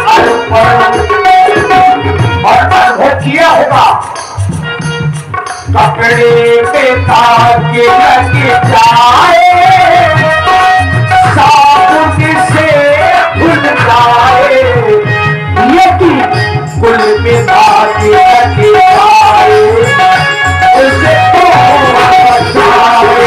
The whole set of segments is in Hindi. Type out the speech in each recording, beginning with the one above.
अर्पण और अनुभव किया होगा। कपड़े पे ताके लग जाए, साबुन से धुल जाए, यदि कुल में ताके लग जाए उसे तो बचाए,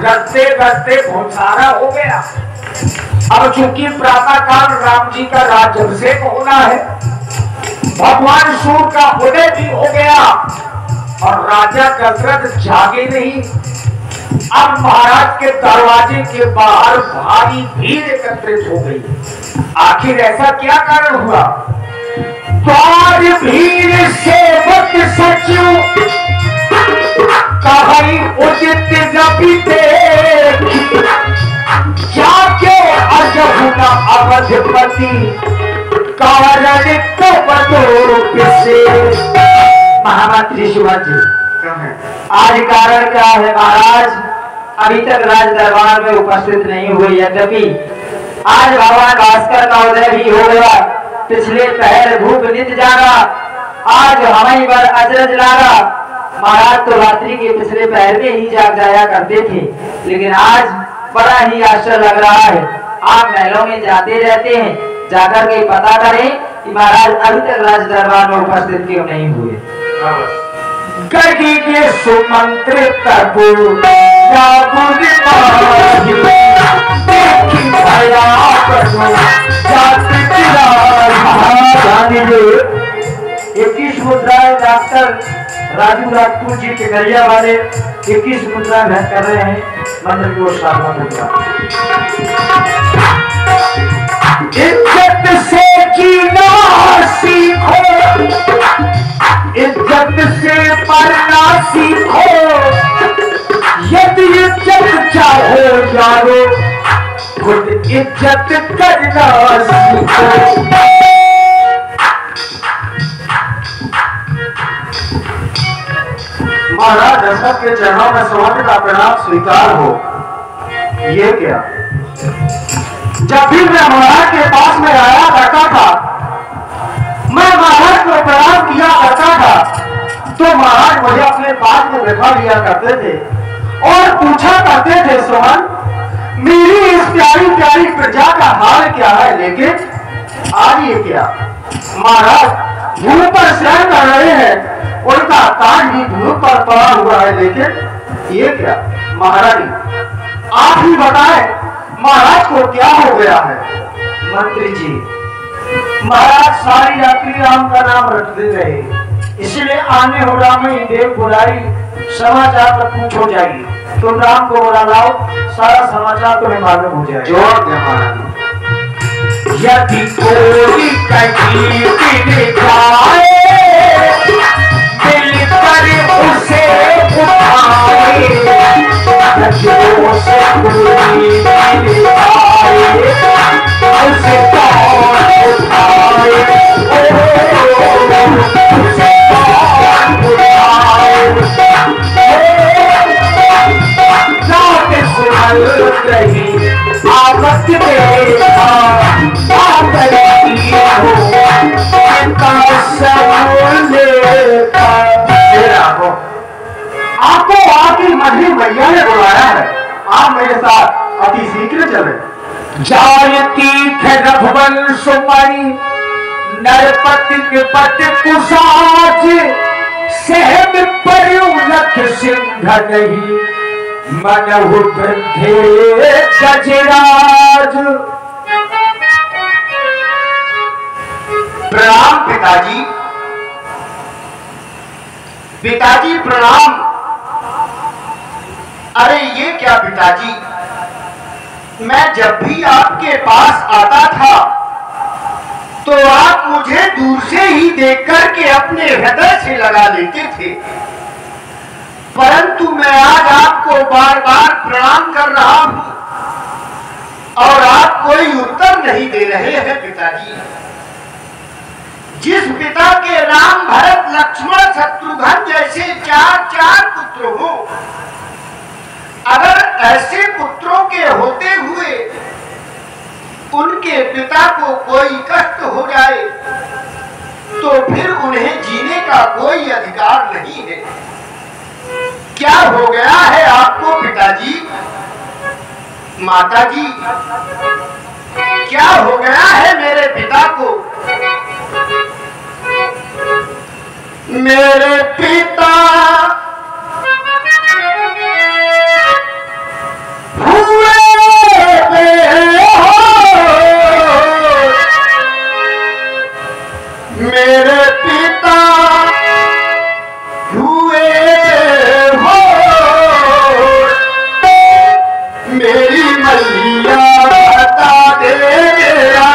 करते करते भूसारा हो गया। अब चूंकि प्रातः काल राम जी का राज्याभिषेक होना है, भगवान सूर्य का उदय भी हो गया और राजा दशरथ जागे नहीं। अब महाराज के दरवाजे के बाहर भारी भीड़ एकत्रित हो गई। आखिर ऐसा क्या कारण हुआ? द्वार भीड़ से वक्त सचिव कहीं उचित जपीते, जाके अजब अवधपति कारण तो बतो किसे। महामंत्री सुभाष जी, आज कारण क्या है? महाराज अभी तक राज दरबार में उपस्थित नहीं हुए, यद्यपि आज भगवान भास्कर का उदय भी हो गया। पिछले पहर भूख नित जागा, आज हमें पर अजरज लागा। महाराज तो रात्रि के पिछले पहर में ही जाग जाया करते थे, लेकिन आज बड़ा ही आश्चर्य लग रहा है। आप महलों में जाते रहते हैं, जाकर के पता करें कि महाराज अभी तक राज दरबार में उपस्थित क्यों नहीं हुए। के सुमंत्रित मुद्राएं डॉक्टर राजू राजपूत जी के गरिया वाले 21 मुद्रा भेंट कर रहे हैं। मंत्र की ओर साधना मुद्रा। इज्जत से जीना सीखो, इज्जत से पढ़ना सीखो, यदि इज्जत चाहो यारो खुद इज्जत करना सीखो। महाराज दशरथ के चरणों में सुवर्ण का प्रणाम स्वीकार हो। ये क्या? जब भी मैं महाराज के पास में आया करता था, मैं महाराज को प्रणाम किया करता था, तो महाराज मुझे अपने पास में बैठा लिया करते थे और पूछा करते थे, सोहन मेरी इस प्यारी प्यारी प्रजा का हाल क्या है? लेकिन आज ये क्या? महाराज भूमि पर शयन कर रहे हैं, उनका कान भी भूमि पर पड़ा हुआ है, लेकिन ये क्या? महारानी आप ही बताएं, महाराज को क्या हो गया है? मंत्री जी, महाराज सारी रात्रि राम का नाम रटते रहे, इसलिए आने हो राम देव बुलाई, समाचार तक पूछ हो जाएगी। तुम राम को बुला लाओ, सारा समाचार तुम्हें मालूम हो जाएगा। जोर दे महारानी। यदि कोई कहीं जाए दिल पर उसे उठाए, उसे आपको आपकी मधुरी मैया ने बुलाया है, आप मेरे साथ अति शीघ्र चले। जायती रघुवंश सुमणि नरपति निपट कुशाच, सहब पर्युलख सिंह नहीं मनहु वृद्धे गजराज। प्रणाम पिताजी। पिताजी प्रणाम। अरे ये क्या पिताजी, मैं जब भी आपके पास आता था तो आप मुझे दूर से ही देख करके अपने हृदय से लगा लेते थे, परंतु मैं आज आपको बार बार प्रणाम कर रहा हूं और आप कोई उत्तर नहीं दे रहे हैं पिताजी। जिस पिता के राम भरत लक्ष्मण शत्रुघ्न जैसे चार पुत्र हो, अगर ऐसे पुत्रों के होते हुए उनके पिता को कोई कष्ट हो जाए तो फिर उन्हें जीने का कोई अधिकार नहीं है। क्या हो गया है आपको पिताजी? माताजी, क्या हो गया है मेरे पिता को? मेरे पिता हुए मेरे पिता हुए हो, मेरी मैया बता दे मेरा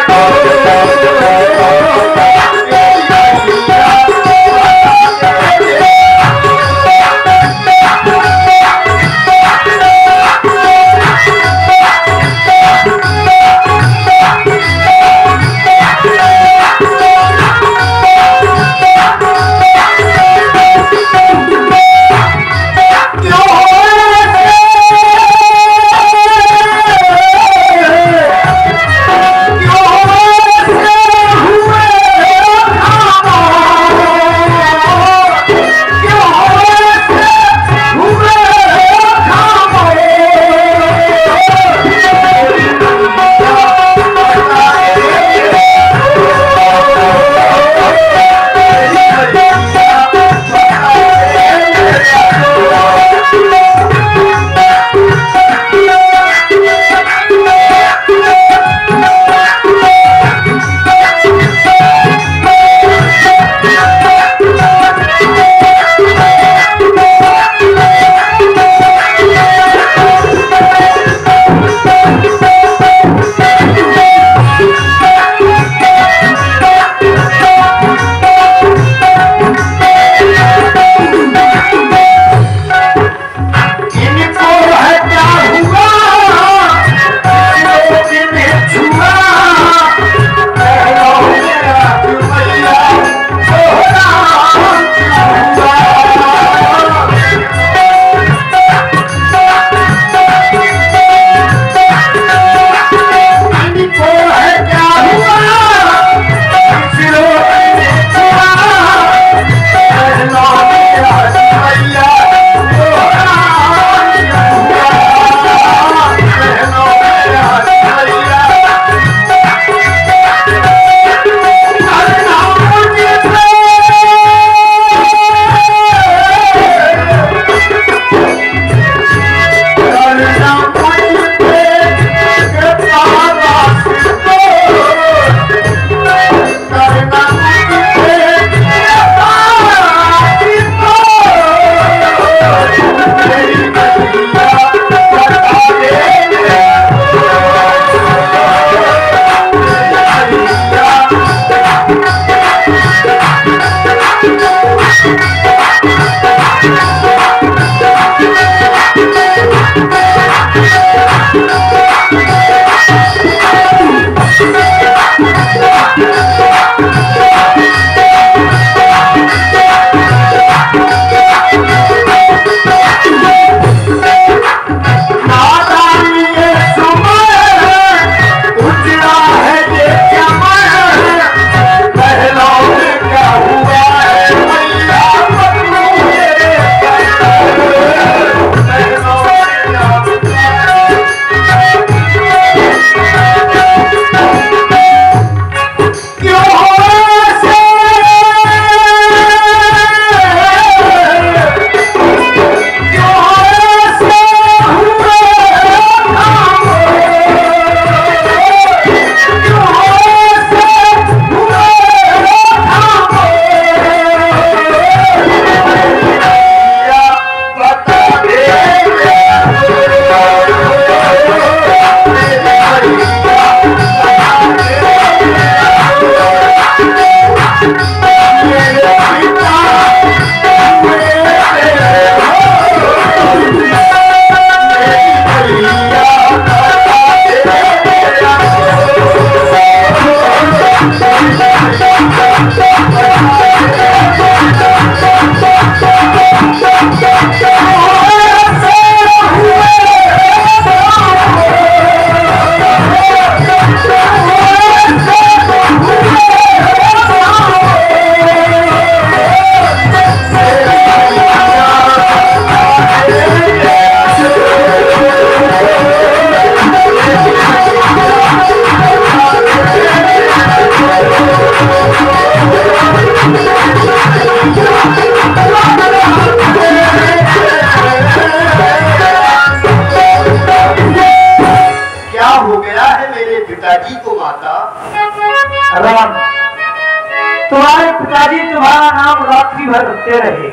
तुम्हारा नाम रात्रि भर रखते रहे।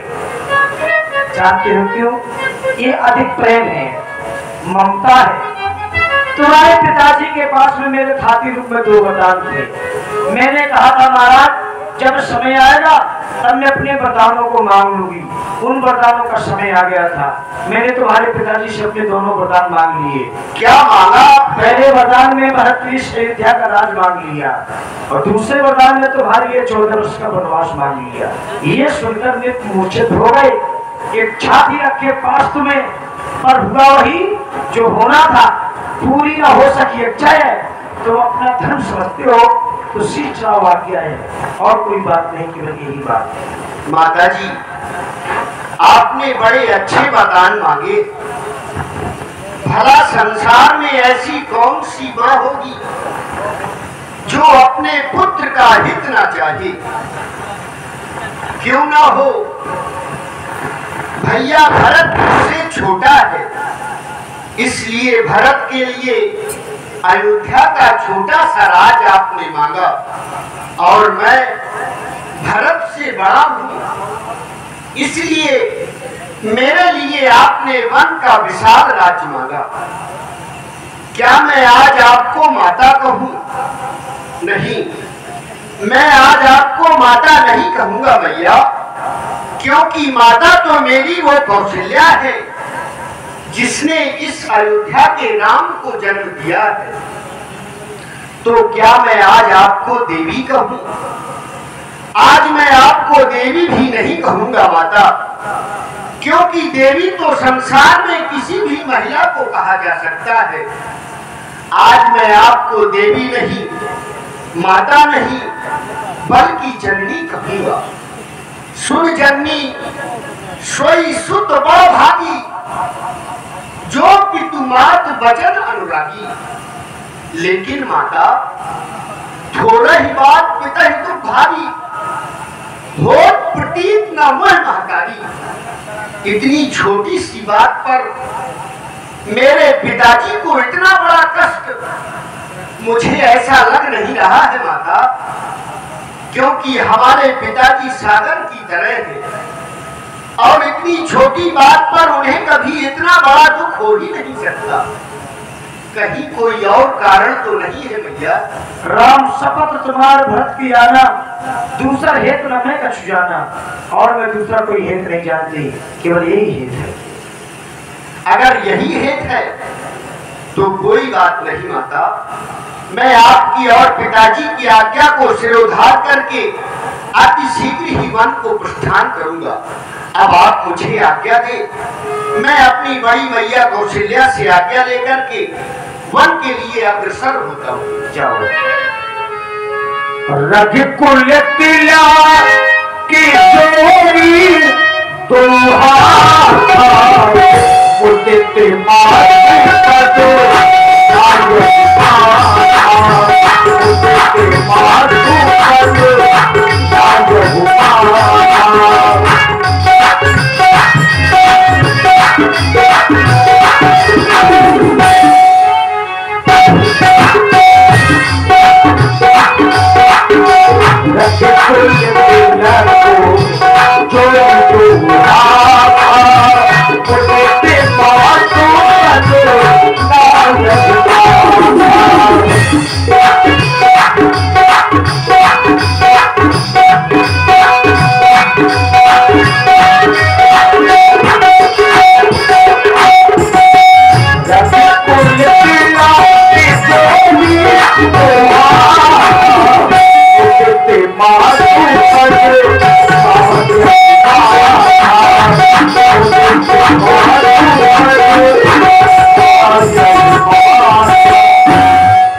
जानते हो क्यों? ये अधिक प्रेम है, ममता है। तुम्हारे पिताजी के पास में मेरे खातिर रूप में 2 वरदान थे। मैंने कहा था महाराज जब समय आएगा तब मैं अपने वरदानों को मांग लूंगी। उन वरदानों का समय आ गया था। मैंने तुम्हारे पिताजी से अपने दोनों वरदान मांग लिए। क्या मांगा? पहले वरदान में भरतवर्ष अयोध्या का राज मांग लिया और दूसरे वरदान में तुम्हारे लिए 14 वर्ष का वनवास मांग लिया। ये सुनकर वे मूर्छित हो गए। एक छाती रखे पास तुम्हें, पर हुआ वही जो होना था। पूरी न हो सकी इच्छा है तो अपना धर्म समझते हो तो शीश चढ़ाओ आज्ञा है, और कोई बात नहीं, केवल यही बात है। माताजी, आपने बड़े अच्छे वरदान मांगे। भला संसार में ऐसी कौन सी मां होगी जो अपने पुत्र का हित ना चाहे? क्यों ना हो? भैया भरत मुझसे छोटा है, इसलिए भरत के लिए अयोध्या का छोटा सा राज आपने मांगा, और मैं भरत से बड़ा हूं, इसलिए मेरे लिए आपने वन का विशाल राज्य मांगा। क्या मैं आज आपको माता कहूं? नहीं, मैं आज आपको माता नहीं कहूंगा भैया, क्योंकि माता तो मेरी वो कौशल्या है जिसने इस अयोध्या के राम को जन्म दिया है। तो क्या मैं आज आपको देवी कहूं? आज मैं आपको देवी भी नहीं कहूंगा माता, क्योंकि देवी तो संसार में किसी भी महिला को कहा जा सकता है। आज मैं आपको देवी नहीं, माता नहीं, बल्कि जननी कहूंगा। सुन जननी, सोई सुत बड़ भागी, जो पितुमात वचन अनुरागी। लेकिन माता, थोड़ा ही बात पिता ही तो भारी, होत प्रतीत न मोह महकारी। इतनी छोटी सी बात पर मेरे पिताजी को इतना बड़ा कष्ट, मुझे ऐसा लग नहीं रहा है माता, क्योंकि हमारे पिताजी सागर की तरह है, और इतनी छोटी बात पर उन्हें कभी इतना बड़ा दुख हो ही नहीं सकता। कहीं कोई और कारण तो नहीं है भैया? राम शपथ तुम्हारे भरत की आना, दूसरा हेत न मैं कछु जाना, और मैं दूसरा कोई हेत नहीं जानती, केवल यही हेत है। अगर यही हेत है तो कोई बात नहीं माता, मैं आपकी और पिताजी की आज्ञा को सिरोधार करके अति शीघ्र ही वन को प्रस्थान करूंगा। अब आप मुझे आज्ञा दे, मैं अपनी बड़ी मैया कौशल्या से आज्ञा लेकर के वन के लिए अग्रसर होता हूँ। जाओ। रघुकुल तिला की जोड़ी उदित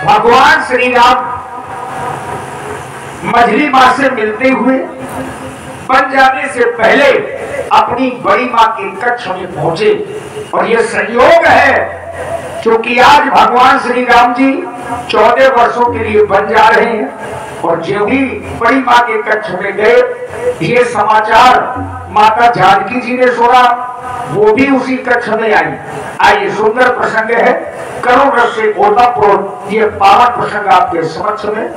भगवान श्री राम मझली मां से मिलते हुए बन जाने से पहले अपनी बड़ी मां के कक्ष में पहुंचे, और यह संयोग है क्योंकि आज भगवान श्री राम जी 14 वर्षों के लिए बन जा रहे हैं, और जो भी बड़ी मां के कक्ष में गए, ये समाचार माता जानकी जी ने सुना, वो भी उसी कक्ष में आई। आइए, सुंदर प्रसंग है, करुण रस से ओतप्रोत ये पावन प्रसंग आपके समक्ष में।